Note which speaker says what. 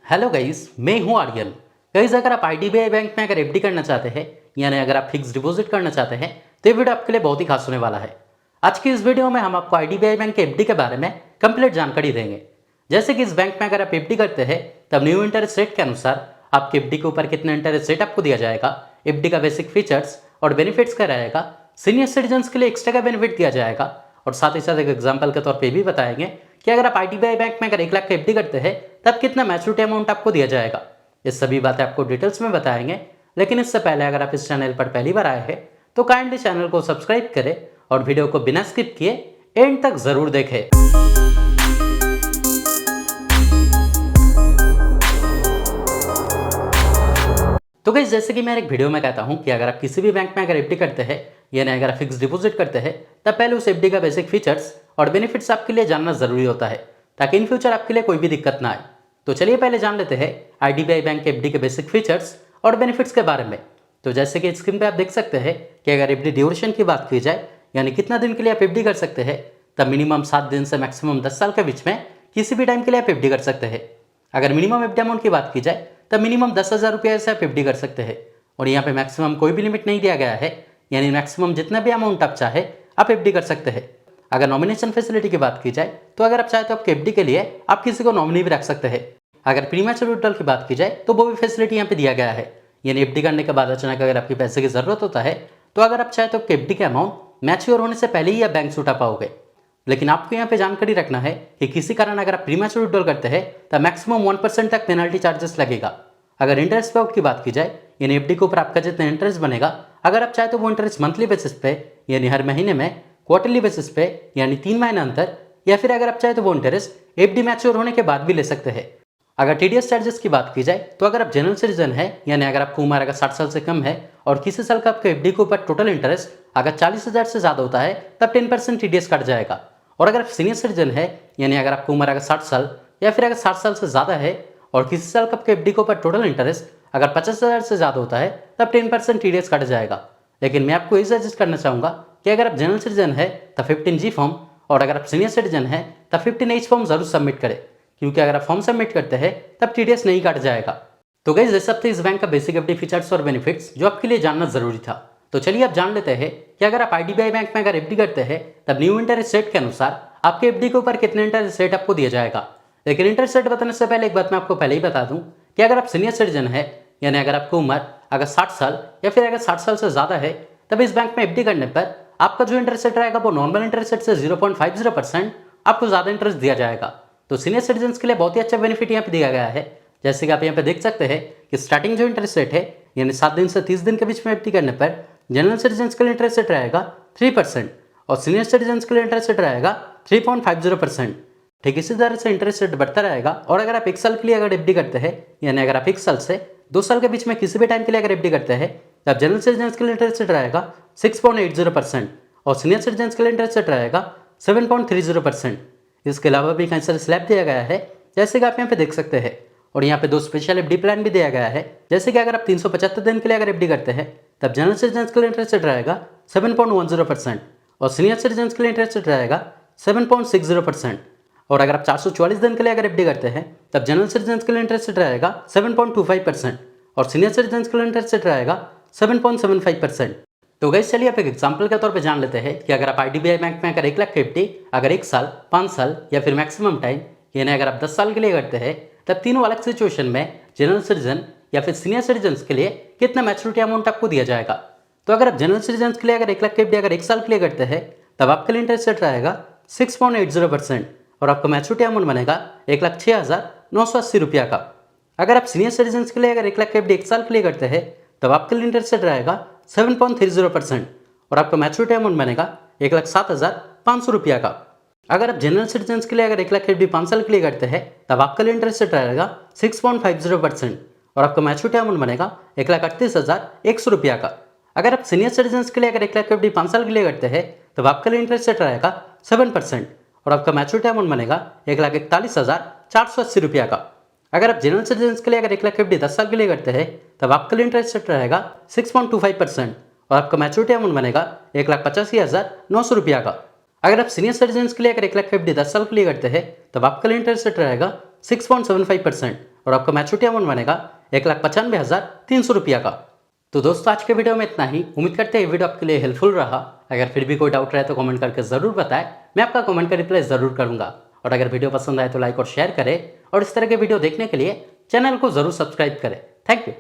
Speaker 1: Hello guys, मैं हूं Aryan. Guys, अगर आप आईडीबीआई बैंक में अगर एफडी करना चाहते हैं यानी अगर आप फिक्स डिपॉजिट करना चाहते हैं तो ये वीडियो आपके लिए बहुत ही खास होने वाला है। आज की इस वीडियो में हम आपको आईडीबीआई बैंक के एफडी के बारे में कंप्लीट जानकारी देंगे। जैसे कि इस बैंक में अगर आप एफडी करते हैं तब न्यू इंटरेस्ट रेट के अनुसार आपके एफडी के ऊपर कितना इंटरेस्ट रेट आपको दिया जाएगा, एफडी का बेसिक फीचर्स और बेनिफिट्स क्या रहेगा, सीनियर सिटीजन्स के लिए एक्स्ट्रा का बेनिफिट दिया जाएगा और साथ ही साथ एक एग्जाम्पल के तौर पर भी बताएंगे कि अगर आप आईडीबीआई बैंक में अगर 1 लाख का एफडी करते हैं तब कितना मैच्योरिटी अमाउंट आपको दिया जाएगा। ये सभी बातें आपको डिटेल्स में बताएंगे, लेकिन इससे पहले अगर आप इस चैनल पर पहली बार आए हैं तो काइंडली चैनल को सब्सक्राइब करें और वीडियो को बिना स्किप किए एंड तक जरूर देखें। तो गाइस, जैसे कि मैं एक वीडियो में कहता हूं कि अगर आप किसी भी बैंक में अगर एफडी करते हैं यानी अगर आप फिक्स डिपॉजिट करते हैं तब पहले उस एफडी का बेसिक फीचर्स और बेनिफिट्स आपके लिए जानना जरूरी होता है ताकि इन फ्यूचर आपके लिए कोई भी दिक्कत ना आए। तो चलिए पहले जान लेते हैं आईडीबीआई बैंक के एफडी के बेसिक फीचर्स और बेनिफिट्स के बारे में। तो जैसे कि स्क्रीन पे आप देख सकते हैं कि अगर एफडी ड्यूरेशन की बात की जाए यानी कितना दिन के लिए आप एफडी कर सकते हैं तब मिनिमम 7 दिन से मैक्सिमम 10 साल के बीच में किसी भी टाइम के लिए आप एफडी कर सकते हैं। अगर मिनिमम एफडी अमाउंट की बात की जाए तब मिनिमम 10,000 रुपये से आप एफडी कर सकते हैं और यहाँ पे मैक्सिमम कोई भी लिमिट नहीं दिया गया है, यानी मैक्सिमम जितना भी अमाउंट आप चाहे आप एफडी कर सकते हैं। अगर नॉमिनेशन फैसिलिटी की बात की जाए तो अगर आप चाहे तो आपके एफडी के लिए आप किसी को नॉमिनी भी रख सकते हैं। अगर प्रीमैच्योर विड्रॉल की बात की जाए तो वो भी फैसिलिटी यहाँ पे दिया गया है, यानी एफडी करने के बाद अचानक अगर आपके पैसे की जरूरत होता है तो अगर आप चाहे तो आपके एफडी के अमाउंट मैच्योर होने से पहले ही आप बैंक से उठा पाओगे। लेकिन आपको यहाँ पे जानकारी रखना है कि किसी कारण अगर आप प्रीमैच्योर विड्रॉल करते हैं तो मैक्सिमम 1% तक पेनल्टी चार्जेस लगेगा। अगर इंटरेस्ट पे आउट की बात की जाए यानी एफडी के ऊपर आपका जितना इंटरेस्ट बनेगा, अगर आप चाहे तो वो इंटरेस्ट मंथली बेसिस पे यानी हर महीने में, क्वार्टरली बेसिस पे यानी 3 महीने अंतर, या फिर अगर आप चाहे तो वो इंटरेस्ट एफडी मैच्योर होने के बाद भी ले सकते हैं। अगर टीडीएस चार्जेस की बात की जाए तो अगर आप जनरल सिटीजन है यानी अगर आपको उम्र अगर 60 साल से कम है और किसी साल का आपके एफडी के ऊपर टोटल इंटरेस्ट अगर 40,000 से ज़्यादा होता है तब 10% टीडीएस कट जाएगा। और अगर आप सीनियर सिटीजन है यानी अगर आपको उम्र अगर 60 साल या फिर अगर 60 साल से ज़्यादा है और किसी साल का आपके एफडी के ऊपर टोटल इंटरेस्ट अगर 50,000 से ज़्यादा होता है तब 10% टीडीएस कट जाएगा। लेकिन मैं आपको ये सजेस्ट करना चाहूँगा कि अगर आप जनरल सिटीजन है तब 15G फॉर्म और अगर आप सीनियर सिटीजन है तब 15H फॉर्म जरूर सबमिट करें, क्योंकि अगर आप फॉर्म सबमिट करते हैं तब टीडीएस नहीं काट जाएगा। तो गाइस, ये सब थे इस बैंक का बेसिक एफडी फीचर्स और बेनिफिट्स जो आपके लिए जानना जरूरी था। तो चलिए आप जान लेते हैं कि अगर आप आईडीबीआई बैंक में अगर एफडी करते हैं तब न्यू इंटरेस्ट रेट के अनुसार आपके एफडी के ऊपर कितने इंटरेस्ट रेट आपको दिया जाएगा। लेकिन इंटरेस्ट रेट बताने से पहले एक बात मैं आपको पहले ही बता दूं कि अगर आप सीनियर सिटीजन है यानी अगर आपको उम्र अगर 60 साल या फिर अगर 60 साल से ज़्यादा है तब इस बैंक में एफडी करने पर आपका जो इंटरेस्ट रेट रहेगा वो नॉर्मल इंटरेस्ट रेट से 0.50% आपको ज़्यादा इंटरेस्ट दिया जाएगा। तो सीनियर सिटीजन के लिए बहुत ही अच्छा बेनिफिट यहाँ पे दिया गया है। जैसे कि आप यहाँ पे देख सकते हैं कि स्टार्टिंग जो इंटरेस्ट रेट है यानी 7 दिन से 30 दिन के बीच में एफडी करने पर जनरल सिटीजन के लिए इंटरेस्ट रेट रहेगा 3% और सीनियर सिटीजन के लिए इंटरेस्ट रेट रहेगा 3.50%। ठीक इसी तरह से इंटरेस्ट रेट बढ़ता रहेगा। और अगर आप 1 साल के लिए अगर एफडी करते हैं यानी अगर आप 1 साल से 2 साल के बीच में किसी भी टाइम के लिए अगर एफडी करते हैं तब जनरल सिटीजन के लिए इंटरेस्ट रेट रहेगा 6.80% और सीनियर सिटीजन के लिए इंटरेस्ट रेट रहेगा 7.30%। इसके अलावा भी कई सारे स्लैब दिया गया है जैसे कि आप यहाँ पे देख सकते हैं। और यहाँ पे 2 स्पेशल एफडी प्लान भी दिया गया है। जैसे कि अगर आप 375 दिन के लिए अगर एफडी करते हैं तब जनरल सिटीजन के लिए इंटरेस्ट रेट रहेगा 7.10% और सीनियर सिटीजन के लिए इंटरेस्ट रेट रहेगा 7.60%। और अगर आप 444 दिन के लिए अगर एफडी करते हैं तब जनरल सिटीजन के लिए इंटरेस्ट रेट रहेगा 7.25% और सीनियर सिटीजन के लिए इंटरेस्ट रेट रहेगा 7.75%। तो गाइस, चलिए आप एक एग्जांपल के तौर पे जान लेते हैं कि अगर आप आईडीबीआई बैंक में अगर 1 लाख एफडी अगर 1 साल, 5 साल या फिर मैक्सिमम टाइम यानी अगर आप 10 साल के लिए करते हैं तब तीनों अलग सिचुएशन में जनरल सिटीजन या फिर सीनियर सिटीजन के लिए कितना मैच्योरिटी अमाउंट आपको दिया जाएगा। तो अगर आप जनरल सिटीजन के लिए अगर 1 लाख एफडी अगर 1 साल के लिए करते हैं तब आपके लिए इंटरेस्ट रेट रहेगा 6.80% और आपका मैच्योरिटी अमाउंट बनेगा 1,06,980 रुपया का। अगर आप सीनियर सिटीजन के लिए अगर 1 लाख एफडी 1 साल के लिए करते हैं तब आपके लिए इंटरेस्ट रेट रहेगा 7.30% और आपका मैच्योरिटी अमाउंट बनेगा 1,07,500 रुपया का। अगर आप जनरल सिटीजन के लिए अगर 1 लाख एफडी 5 साल के लिए करते हैं तब आपके लिए इंटरेस्ट रेट रहेगा 6.50% और आपका मैच्योरिटी अमाउंट बनेगा 1,38,100 रुपया का। अगर आप सीनियर सिटीजन के लिए अगर 1 लाख एफडी 5 साल के लिए करते हैं तब आपके लिए इंटरेस्ट रेट रहेगा 7% और आपका मैच्योरिटी अमाउंट बनेगा 1,41,480 रुपया का। अगर आप जनरल सिटीजन के लिए अगर 1 लाख एफडी 10 साल के लिए करते हैं तब आपके लिए इंटरेस्ट रेट रहेगा 6.25% और आपका मैच्योरिटी अमाउंट बनेगा 1,85,900 रुपया का। अगर आप सीनियर सिटीजन के लिए अगर 1 लाख एफडी 10 साल के लिए करते हैं तब आपका लिए इंटरेस्ट रेट रहेगा 6.75% और आपका मैच्योरिटी अमाउंट बनेगा 1,95,300 रुपया का। तो दोस्तों आज के वीडियो में इतना ही। उम्मीद करते हैं ये वीडियो आपके लिए हेल्पफुल रहा। अगर फिर भी कोई डाउट रहे तो कमेंट करके ज़रूर बताएं, मैं आपका कमेंट का रिप्लाई ज़रूर करूंगा। और अगर वीडियो पसंद आए तो लाइक और शेयर करें और इस तरह के वीडियो देखने के लिए चैनल को ज़रूर सब्सक्राइब करें। Thank you.